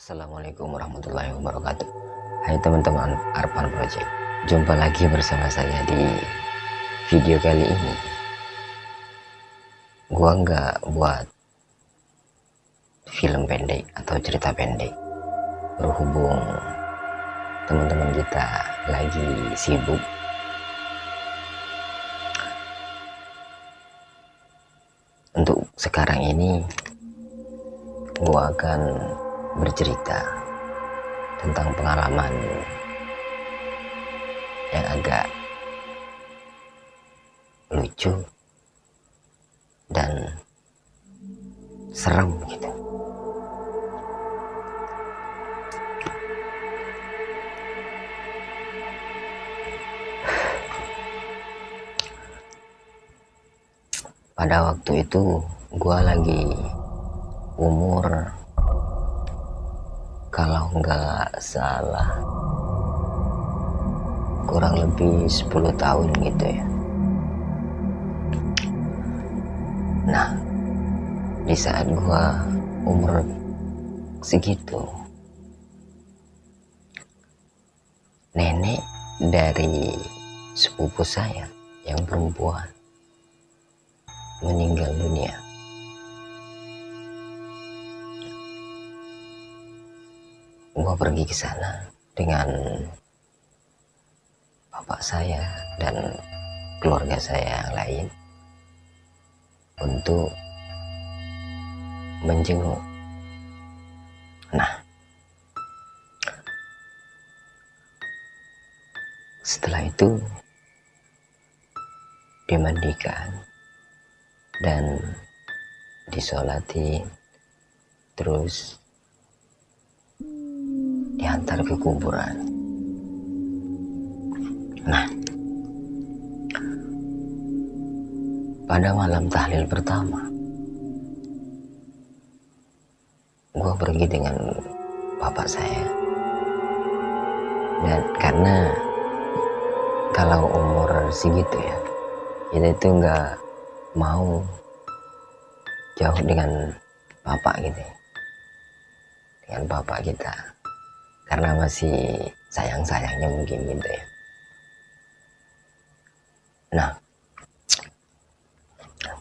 Assalamualaikum warahmatullahi wabarakatuh. Hai teman-teman Arpan Project, jumpa lagi bersama saya di video kali ini. Gua nggak buat film pendek atau cerita pendek, berhubung teman-teman kita lagi sibuk. Untuk sekarang ini gua akan bercerita tentang pengalaman yang agak lucu dan serem gitu. Pada waktu itu gua lagi umur, kalau nggak salah, kurang lebih 10 tahun gitu ya. Nah, di saat gua umur segitu, nenek dari sepupu saya yang perempuan meninggal dunia. Gua pergi ke sana dengan bapak saya dan keluarga saya yang lain untuk menjenguk. Nah, setelah itu dimandikan dan disolati, terus diantar ke kuburan. Nah, pada malam tahlil pertama, gue pergi dengan bapak saya. Dan karena kalau umur segitu ya, kita itu nggak mau jauh dengan bapak gitu, dengan bapak kita, karena masih sayang-sayangnya mungkin gitu ya. Nah,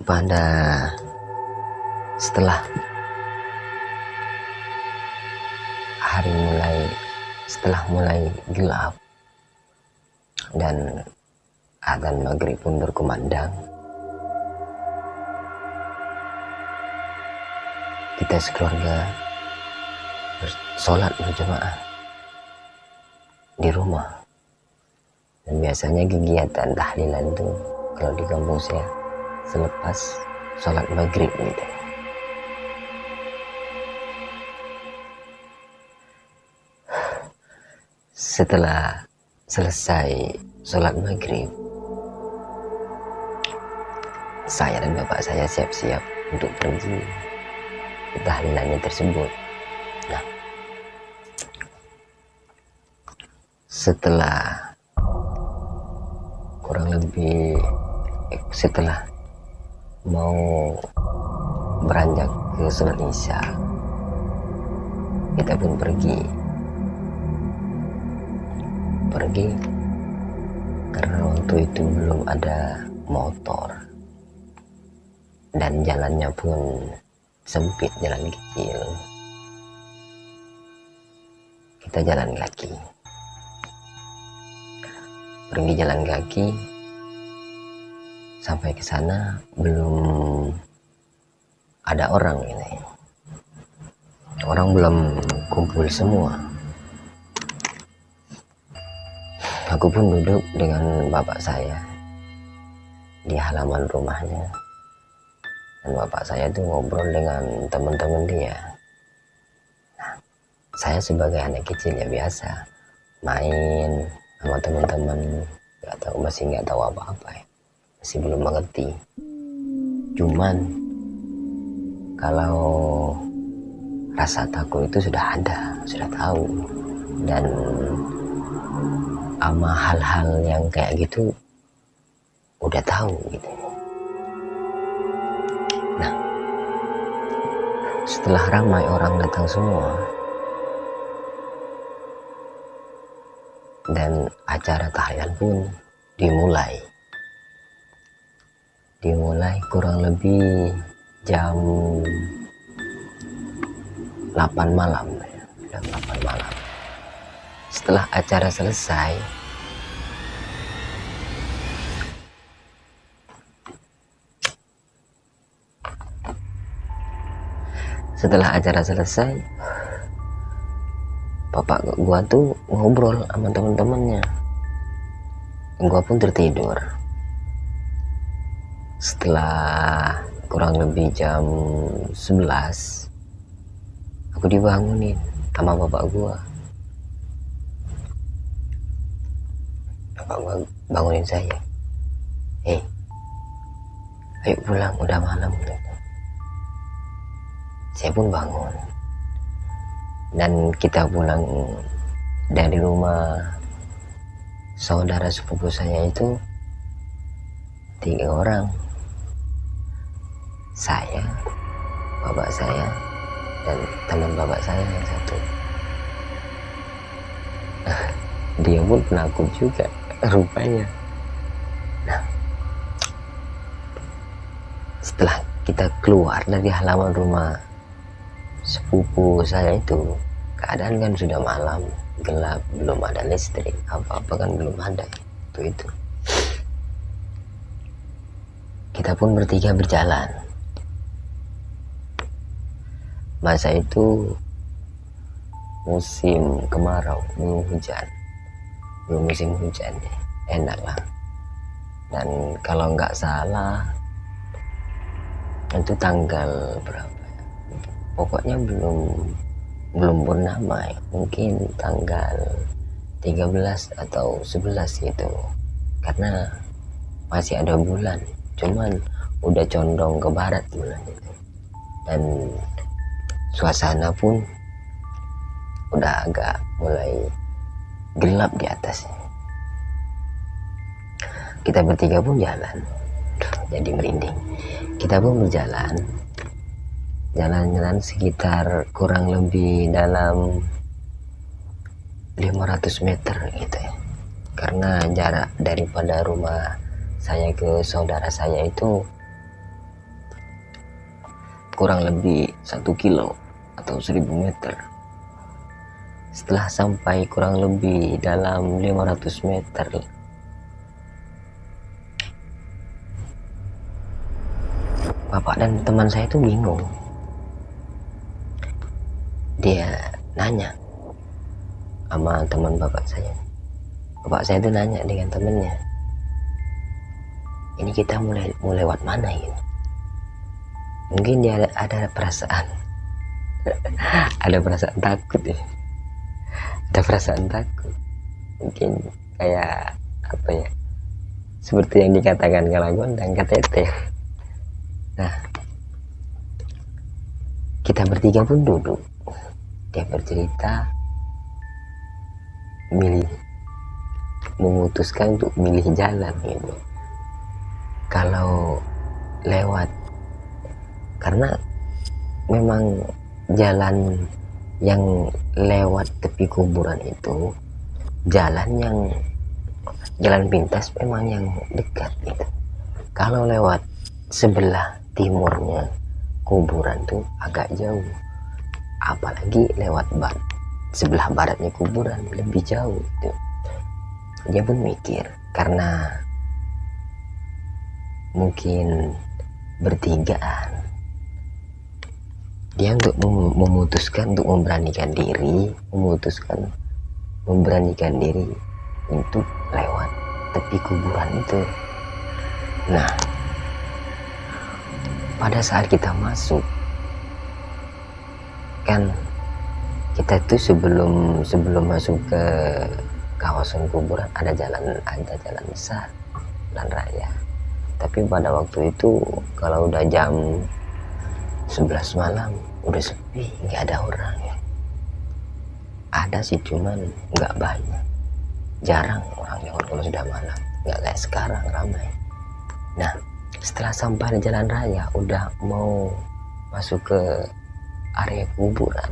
pada setelah mulai gelap dan adzan maghrib pun berkumandang, kita sekeluarga sholat berjamaah di rumah. Dan biasanya kegiatan tahlilan itu kalau di kampung saya selepas sholat maghrib gitu. Setelah selesai sholat maghrib, saya dan bapak saya siap-siap untuk pergi ke tahlilannya tersebut. Nah, setelah mau beranjak ke sholat isya, kita pun pergi karena waktu itu belum ada motor dan jalannya pun sempit, jalan kecil. Kita jalan kaki, pergi jalan kaki sampai ke sana belum ada orang ini. Orang belum kumpul semua. Aku pun duduk dengan bapak saya di halaman rumahnya, dan bapak saya itu ngobrol dengan teman-teman dia. Nah, saya sebagai anak kecil ya biasa main sama teman-teman, masih nggak tahu apa-apa ya, masih belum mengerti. Cuman kalau rasa takut itu sudah ada, sudah tahu, dan sama hal-hal yang kayak gitu udah tahu gitu. Nah, setelah ramai orang datang semua, dan acara tahlilan pun dimulai kurang lebih jam 8 malam. Jam 8 malam. Setelah acara selesai, bapak gua tuh ngobrol sama temen-temennya. Gua pun tertidur. Setelah kurang lebih jam 11, aku dibangunin sama bapak gua. Bapak gua bangunin saya. Ayo pulang, udah malam. Saya pun bangun. Dan kita pulang dari rumah saudara sepupu saya itu 3 orang. Saya, bapak saya, dan teman bapak saya yang satu. Dia pun penakut juga rupanya. Nah, setelah kita keluar dari halaman rumah sepupu saya itu, keadaan kan sudah malam, gelap, belum ada listrik, apa-apa kan belum ada itu. Kita pun bertiga berjalan. Masa itu musim kemarau, belum musim hujan, enak lah. Dan kalau nggak salah itu tanggal berapa ya, pokoknya belum purnama ya. Mungkin tanggal 13 atau 11 gitu, karena masih ada bulan, cuman udah condong ke barat bulan itu. Dan suasana pun udah agak mulai gelap di atasnya. Kita bertiga pun jalan, jadi merinding. Kita pun berjalan sekitar kurang lebih dalam 500 meter gitu ya, karena jarak daripada rumah saya ke saudara saya itu kurang lebih 1 kilo atau 1000 meter. Setelah sampai kurang lebih dalam 500 meter, bapak dan teman saya itu bingung. Dia nanya sama teman bapak saya. Bapak saya itu nanya dengan temennya, ini kita mau lewat mana ini? Mungkin dia ada perasaan ada perasaan takut ya. Ada perasaan takut, mungkin kayak apa ya, seperti yang dikatakan Kalagon dan KTT. Nah, kita bertiga pun duduk. Dia bercerita memutuskan untuk milih jalan gitu, kalau lewat, karena memang jalan yang lewat tepi kuburan itu jalan pintas, memang yang dekat gitu. Kalau lewat sebelah timurnya kuburan tuh agak jauh, apalagi lewat sebelah baratnya kuburan lebih jauh gitu. Dia pun mikir, karena mungkin bertigaan, dia untuk memutuskan untuk memberanikan diri untuk lewat tepi kuburan itu. Nah, pada saat kita masuk, kan kita tuh sebelum masuk ke kawasan kuburan ada jalan besar, jalan raya. Tapi pada waktu itu kalau udah jam 11 malam udah sepi, nggak ada orang ya. Ada sih, cuman nggak banyak, jarang orang lewat kalau sudah malam, nggak kayak sekarang ramai. Nah, setelah sampai di jalan raya, udah mau masuk ke area kuburan,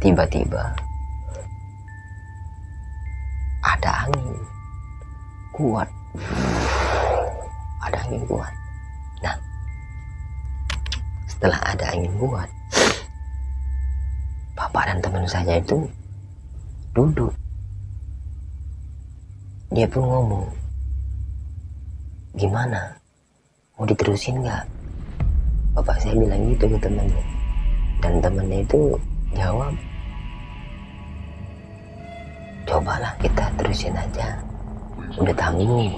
tiba-tiba ada angin kuat, ada angin kuat. Nah, setelah ada angin kuat, bapak dan teman saya itu duduk. Dia pun ngomong, gimana, mau diterusin nggak? Bapak saya bilang gitu ke temannya, dan temannya itu jawab, cobalah kita terusin aja, udah tanggung.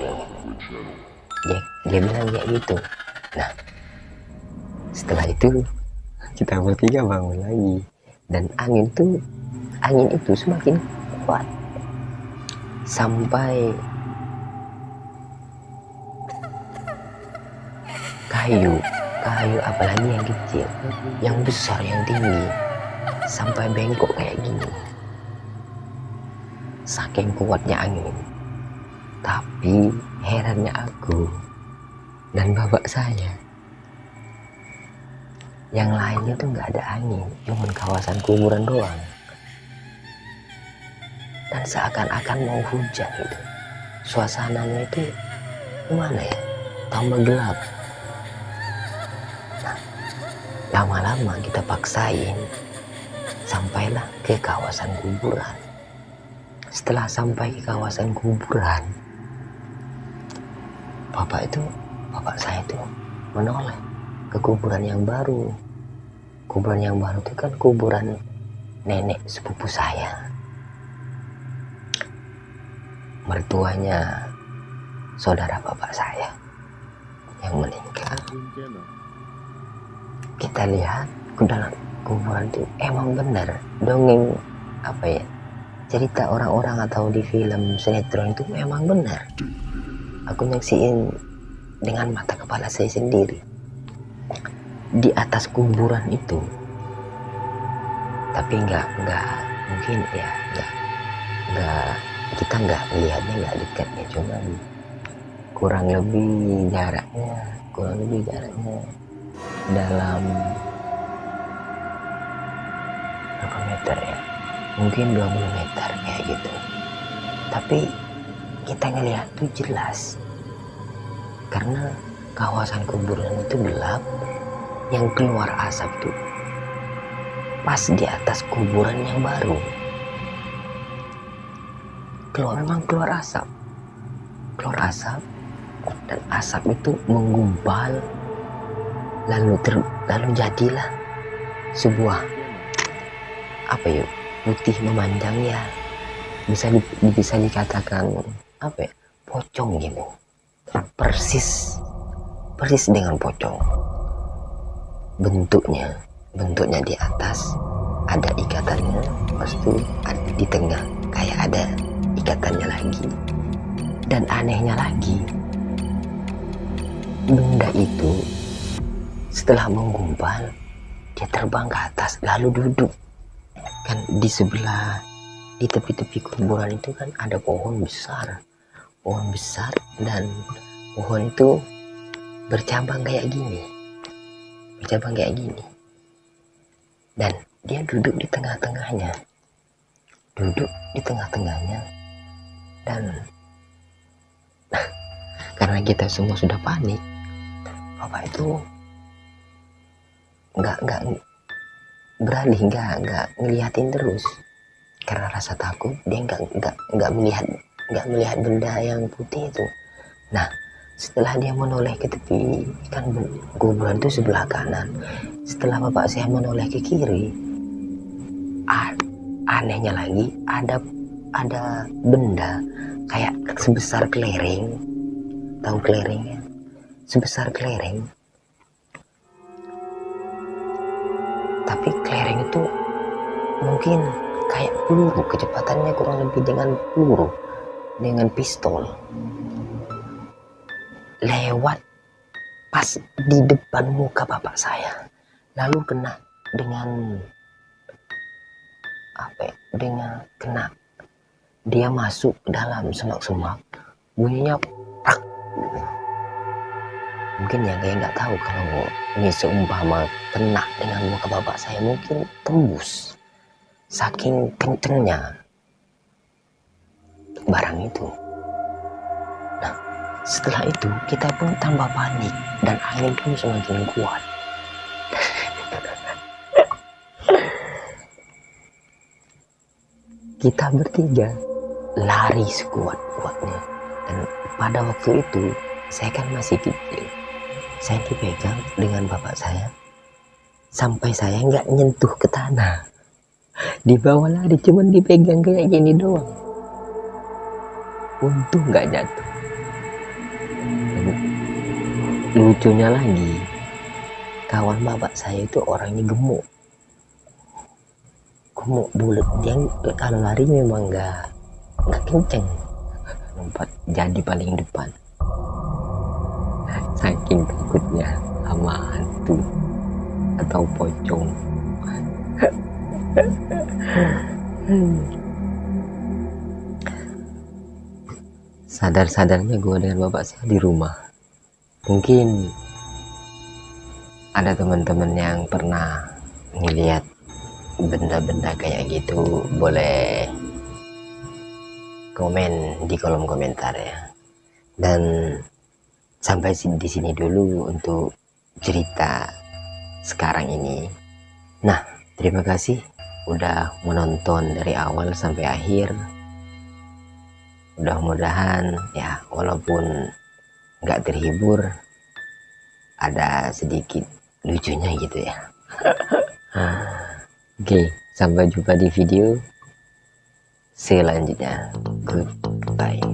Dia bilang kayak gitu. Nah, setelah itu kita bertiga bangun lagi, dan angin itu semakin kuat sampai kayu apalagi yang kecil, yang besar, yang tinggi, sampai bengkok kayak gini, saking kuatnya angin. Tapi herannya aku dan bapak saya, yang lainnya tuh nggak ada angin, cuman kawasan kuburan doang, dan seakan-akan mau hujan gitu. Suasananya itu gimana ya, tambah gelap. Nah, lama-lama kita paksain sampailah ke kawasan kuburan. Setelah sampai ke kawasan kuburan, bapak saya itu menoleh ke kuburan yang baru. Kuburan yang baru itu kan kuburan nenek sepupu saya, mertuanya saudara bapak saya yang meninggal. Kita lihat ke dalam kuburan itu emang benar dongeng, apa ya, cerita orang-orang atau di film sinetron itu memang benar. Aku nyaksiin dengan mata kepala saya sendiri. Di atas kuburan itu, tapi nggak mungkin ya, nggak kita nggak melihatnya, nggak dekat ya, cuma kurang lebih jaraknya dalam berapa meter ya, mungkin 20 meter kayak gitu. Tapi kita ngelihat tuh jelas, karena kawasan kuburan itu gelap, yang keluar asap tuh pas di atas kuburan yang baru. Memang keluar asap, dan asap itu menggumpal, lalu jadilah sebuah, apa ya, putih memanjang ya, bisa dikatakan apa ya, pocong gitu, persis dengan pocong. Bentuknya di atas ada ikatannya, pas itu di tengah kayak ada ikatannya lagi. Dan anehnya lagi, benda itu setelah menggumpal, dia terbang ke atas lalu duduk. Kan di sebelah, di tepi-tepi kuburan itu kan ada pohon besar, dan pohon itu bercabang kayak gini, dan dia duduk di tengah-tengahnya, dan karena kita semua sudah panik, bapak itu nggak beralih, nggak ngeliatin terus karena rasa takut. Dia nggak melihat benda yang putih itu. Nah, setelah dia menoleh ke tepi, kan kuburan itu sebelah kanan, setelah bapak saya menoleh ke kiri, anehnya lagi ada benda kayak sebesar kelereng. Tahu kelereng ya? Sebesar kelereng, tapi kelereng itu mungkin kayak peluru, kecepatannya kurang lebih dengan peluru, dengan pistol, lewat pas di depan muka bapak saya, lalu kena dengan apa ya, kena dia masuk dalam semak-semak, bunyinya prak. Mungkin ya kayak nggak tahu, kalau ini seumpama kena dengan muka bapak saya mungkin tembus, saking kencengnya. barang itu. Nah, setelah itu kita pun tambah panik dan angin pun semakin kuat. Kita bertiga lari sekuat-kuatnya, dan pada waktu itu saya kan masih kecil. Saya dipegang dengan bapak saya sampai saya nggak nyentuh ke tanah. Di bawah lari cuman dipegang kayak gini doang. Untung nggak jatuh. Dan lucunya lagi, kawan bapak saya itu orangnya gemuk bulat. Dia kalau lari memang nggak kenceng, lompat jadi paling depan. Saking takutnya sama hantu atau pocong. Sadar-sadarnya gue dengan bapak saya di rumah. Mungkin ada teman-teman yang pernah ngeliat benda-benda kayak gitu, boleh komen di kolom komentar ya. Dan sampai di sini dulu untuk cerita sekarang ini. Nah, terima kasih udah menonton dari awal sampai akhir. Mudah-mudahan ya, walaupun nggak terhibur, ada sedikit lucunya gitu ya. Oke, sampai jumpa di video selanjutnya. Goodbye.